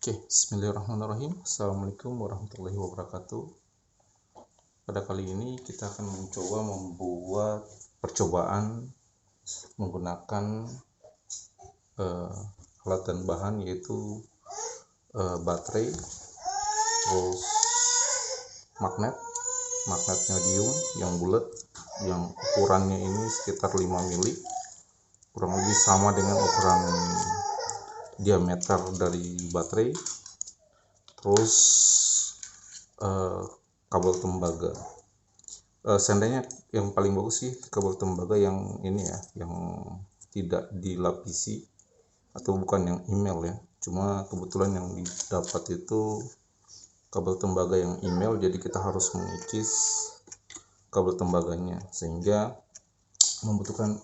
Oke, bismillahirrahmanirrahim. Assalamualaikum warahmatullahi wabarakatuh. Pada kali ini kita akan mencoba membuat percobaan menggunakan alat dan bahan, yaitu baterai, terus magnet neodymium yang bulat, yang ukurannya ini sekitar 5 mili, kurang lebih sama dengan ukuran diameter dari baterai. Terus kabel tembaga, seandainya yang paling bagus sih kabel tembaga yang ini ya, yang tidak dilapisi atau bukan yang email ya. Cuma kebetulan yang didapat itu kabel tembaga yang email, jadi kita harus mengikis kabel tembaganya, sehingga membutuhkan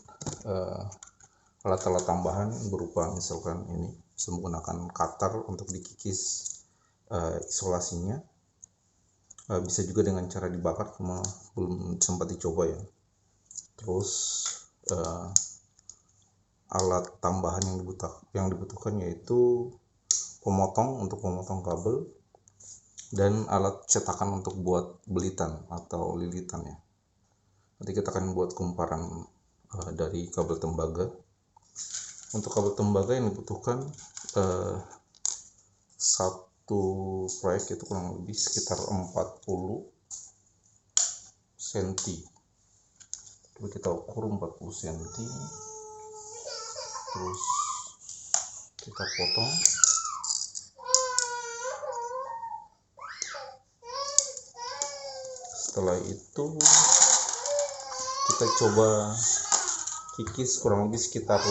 alat-alat tambahan berupa misalkan ini bisa menggunakan cutter untuk dikikis isolasinya, bisa juga dengan cara dibakar, cuma belum sempat dicoba ya. Terus alat tambahan yang dibutuhkan yaitu pemotong untuk memotong kabel, dan alat cetakan untuk buat belitan atau lilitan ya. Nanti kita akan buat kumparan dari kabel tembaga. Untuk kabel tembaga yang dibutuhkan satu proyek itu kurang lebih sekitar 40 cm. Coba kita ukur 40 cm, terus kita potong. Setelah itu kita coba kikis kurang lebih sekitar 5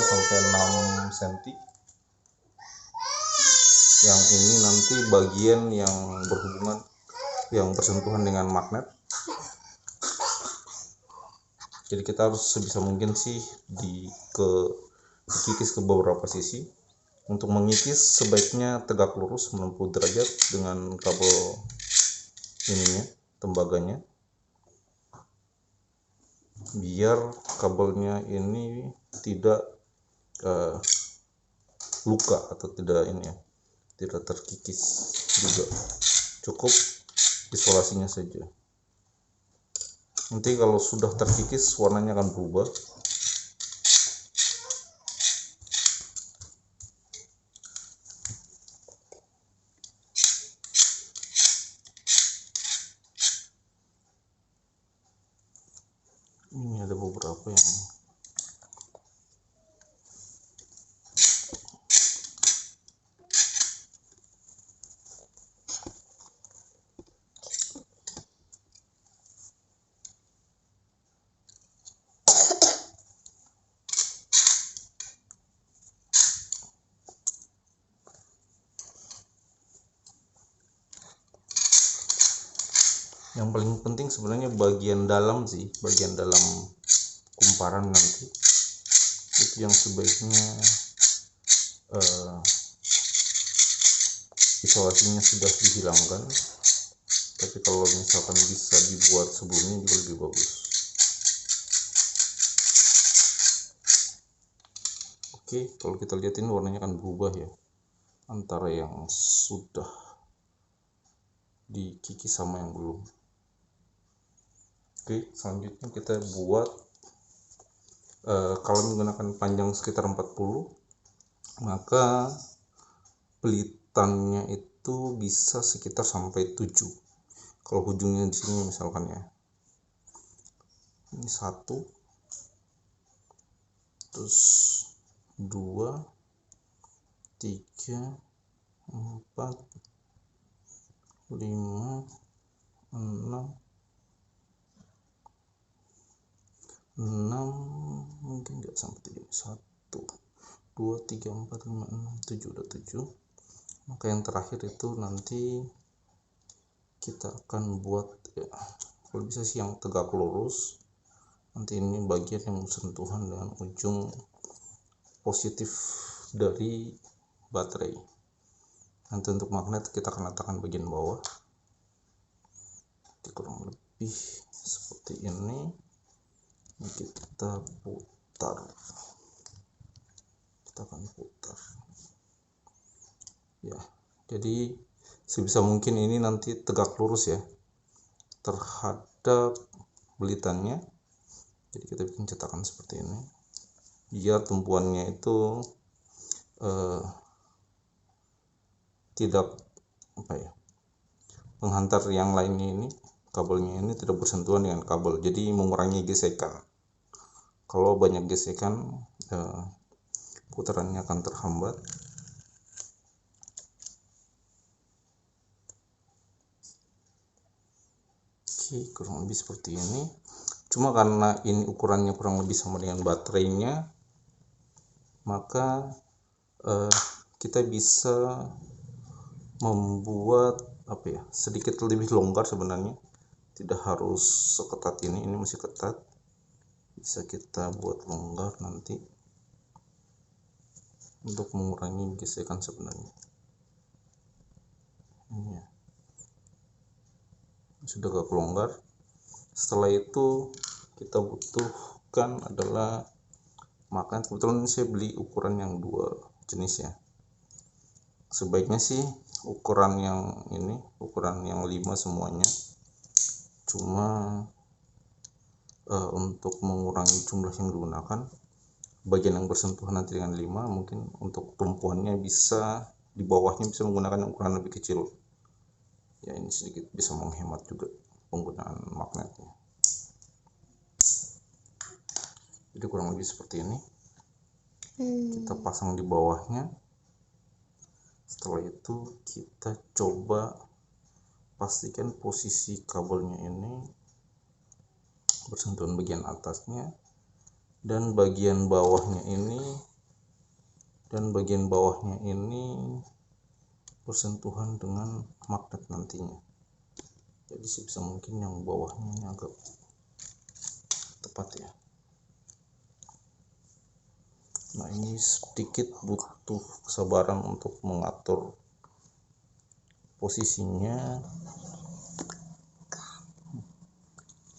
sampai 6 cm. Yang ini nanti bagian yang berhubungan, yang bersentuhan dengan magnet. Jadi kita harus sebisa mungkin sih dikikis ke beberapa sisi. Untuk mengikis sebaiknya tegak lurus 90 derajat dengan kabel ininya, tembaganya, biar kabelnya ini tidak luka atau tidak ini ya, tidak terkikis juga. Cukup isolasinya saja. Nanti kalau sudah terkikis warnanya akan berubah. Ini ada beberapa yang paling penting sebenarnya bagian dalam sih, bagian dalam kumparan nanti itu yang sebaiknya isolasinya sudah dihilangkan. Tapi kalau misalkan bisa dibuat sebelumnya juga lebih bagus. Oke, kalau kita lihat ini warnanya akan berubah ya, antara yang sudah dikikis sama yang belum. Oke, selanjutnya kita buat kalau menggunakan panjang sekitar 40, maka pelitannya itu bisa sekitar sampai 7. Kalau ujungnya di sini misalkan ya, ini 1, terus 2, 3, 4, 5, 6, mungkin nggak sampai 7. 1, 2, 3, 4, 5, 6, 7, udah 7. Maka yang terakhir itu nanti kita akan buat ya, kalau bisa sih yang tegak lurus. Nanti ini bagian yang bersentuhan dengan ujung positif dari baterai. Nanti untuk magnet kita akan letakkan bagian bawah. Jadi kurang lebih seperti ini. Kita putar, kita akan putar. ya. Jadi sebisa mungkin ini nanti tegak lurus ya terhadap belitannya. Jadi kita bikin cetakan seperti ini biar tumpuannya itu tidak menghantar yang lainnya, ini kabelnya ini tidak bersentuhan dengan kabel, jadi mengurangi gesekan. Kalau banyak gesekan putarannya akan terhambat. Oke, kurang lebih seperti ini. Cuma karena ini ukurannya kurang lebih sama dengan baterainya, maka kita bisa membuat sedikit lebih longgar sebenarnya. Tidak harus seketat ini masih ketat, bisa kita buat longgar nanti untuk mengurangi gesekan sebenarnya. Ini ya, sudah agak longgar. Setelah itu kita butuhkan adalah magnet. Kebetulan saya beli ukuran yang 2 jenis ya. Sebaiknya sih ukuran yang ini, ukuran yang 5 semuanya. Cuma untuk mengurangi jumlah yang digunakan, bagian yang bersentuhan nanti dengan 5, mungkin untuk tumpuannya bisa di bawahnya bisa menggunakan ukuran lebih kecil. Ya, ini sedikit bisa menghemat juga penggunaan magnetnya. Jadi kurang lebih seperti ini. Kita pasang di bawahnya. Setelah itu kita coba pastikan posisi kabelnya ini bersentuhan bagian atasnya dan bagian bawahnya ini bersentuhan dengan magnet nantinya. Jadi sebisa mungkin yang bawahnya ini agak tepat ya. Nah, ini sedikit butuh kesabaran untuk mengatur posisinya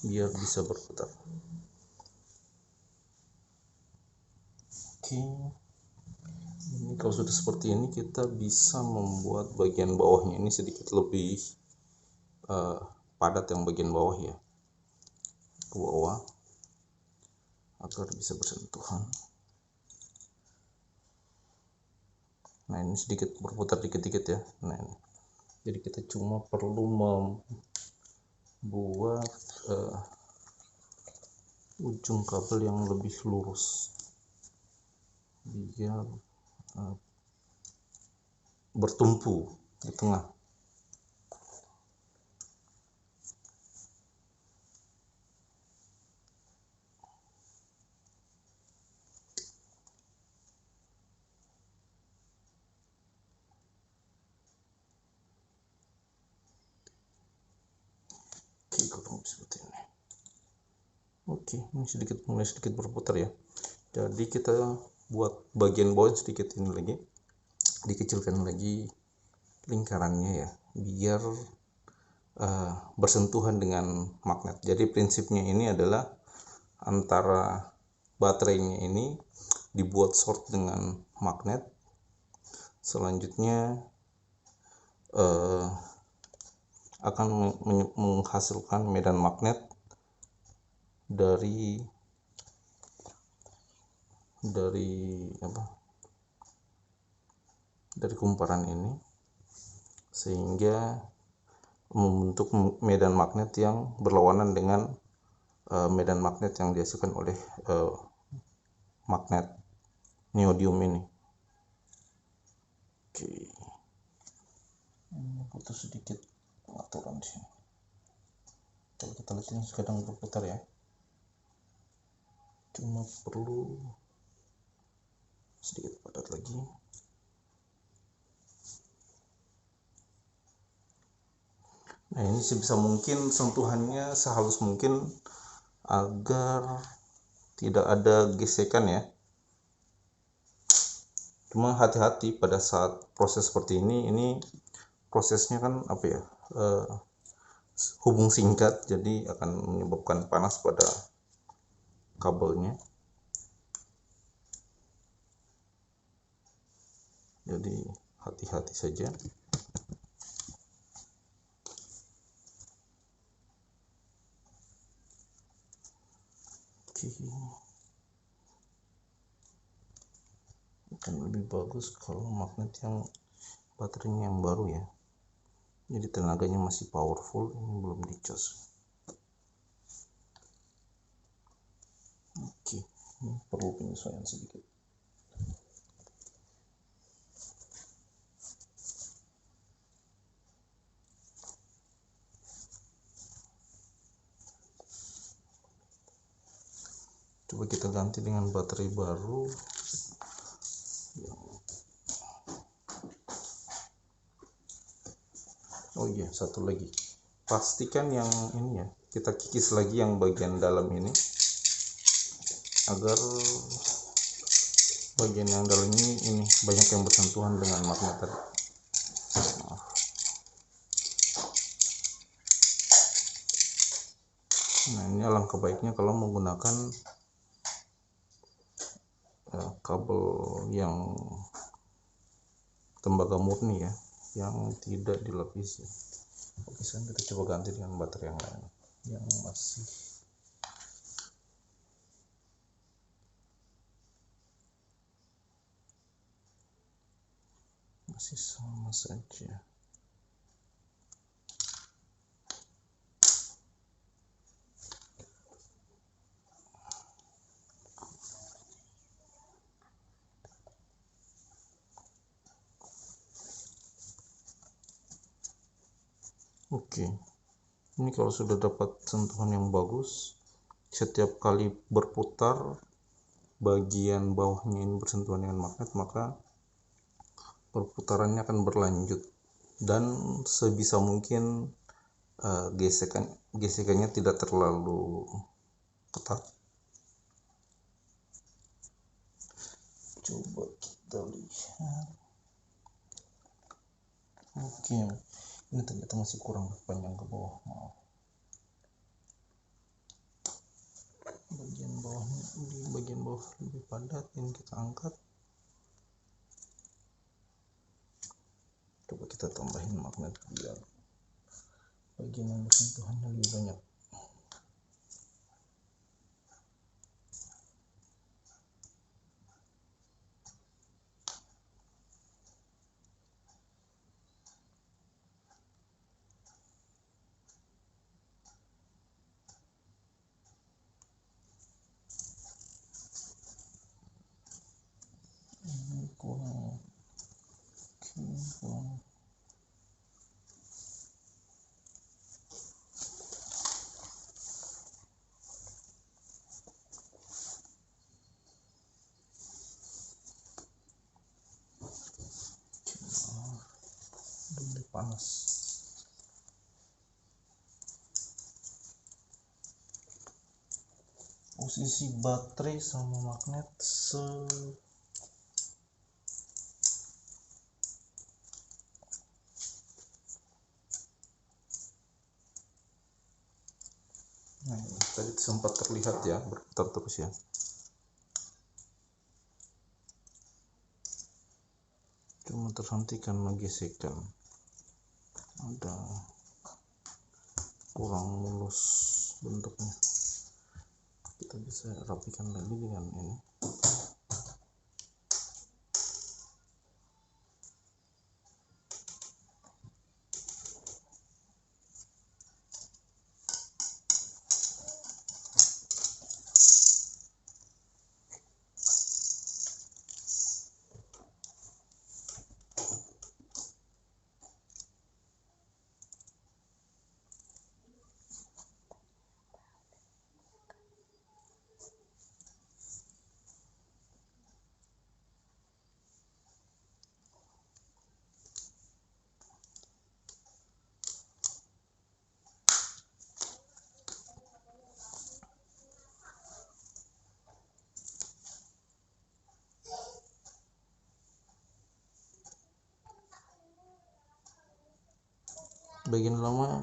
biar bisa berputar. Oke, ini kalau sudah seperti ini kita bisa membuat bagian bawahnya ini sedikit lebih padat, yang bagian bawah ya, ke bawah agar bisa bersentuhan. Nah, ini sedikit berputar dikit-dikit ya. Nah, ini. Jadi kita cuma perlu membuat ujung kabel yang lebih lurus biar bertumpu di tengah. Oke, kurang seperti ini. Oke, ini mulai sedikit berputar ya. Jadi kita buat bagian bawah sedikit ini lagi, dikecilkan lagi lingkarannya ya, biar bersentuhan dengan magnet. Jadi prinsipnya ini adalah antara baterainya ini dibuat short dengan magnet. Selanjutnya akan menghasilkan medan magnet dari kumparan ini, sehingga membentuk medan magnet yang berlawanan dengan medan magnet yang dihasilkan oleh magnet neodymium ini. Oke, ini butuh sedikit pengaturan di sini. Kalau kita lihat ini sedang berputar ya, cuma perlu sedikit padat lagi. Nah, ini sebisa mungkin sentuhannya sehalus mungkin agar tidak ada gesekan ya. Cuma hati-hati pada saat proses seperti ini prosesnya kan hubung singkat, jadi akan menyebabkan panas pada kabelnya. Jadi hati-hati saja. Oke, akan lebih bagus kalau magnet yang baterainya yang baru ya, jadi tenaganya masih powerful, ini belum dicas. Oke, ini perlu penyesuaian sedikit. Coba kita ganti dengan baterai baru. Oh iya, satu lagi, pastikan yang ini ya, kita kikis lagi yang bagian dalam ini agar bagian yang dalam ini banyak yang bersentuhan dengan magnet tadi. Nah, ini alangkah baiknya kalau menggunakan kabel yang tembaga murni ya, yang tidak dilapisi. Oke, sekarang kita coba ganti dengan baterai yang lain yang masih sama saja. Oke, ini kalau sudah dapat sentuhan yang bagus, setiap kali berputar bagian bawahnya ini bersentuhan dengan magnet, maka perputarannya akan berlanjut dan sebisa mungkin gesekannya tidak terlalu ketat. Coba kita lihat. Oke, ini ternyata masih kurang panjang ke bawah, maaf. Bagian bawah lebih padat, ini kita angkat. Coba kita tambahin magnet biar bagian yang bersentuhannya lebih banyak. Ini kurang. Udah panas. Posisi baterai sama magnet nah, tadi sempat terlihat ya, berputar terus ya. Cuma terhentikan gesekan, ada kurang mulus bentuknya. Kita bisa rapikan lagi dengan ini. Bagian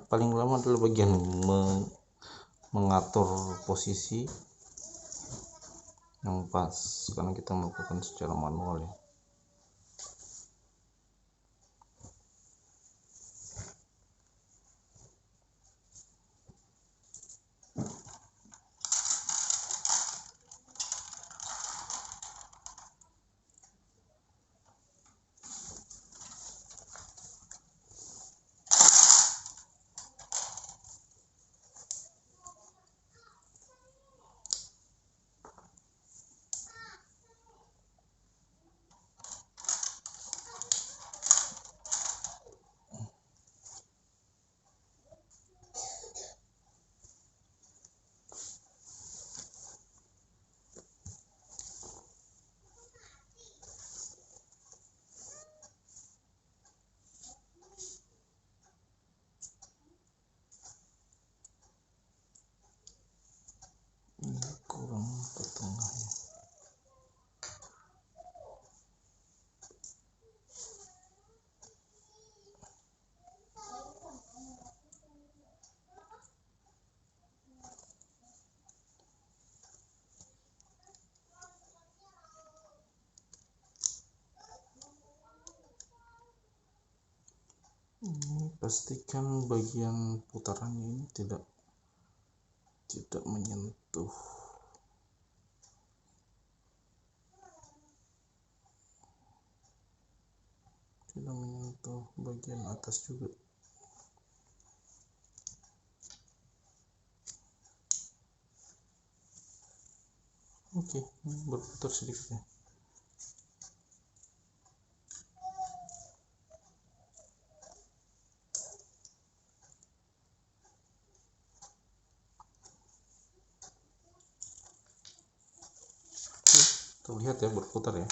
paling lama adalah bagian mengatur posisi yang pas, karena kita melakukan secara manual ya. Ini pastikan bagian putarannya ini tidak menyentuh bagian atas juga. Oke, berputar sedikit ya. Oke, terlihat ya berputar ya.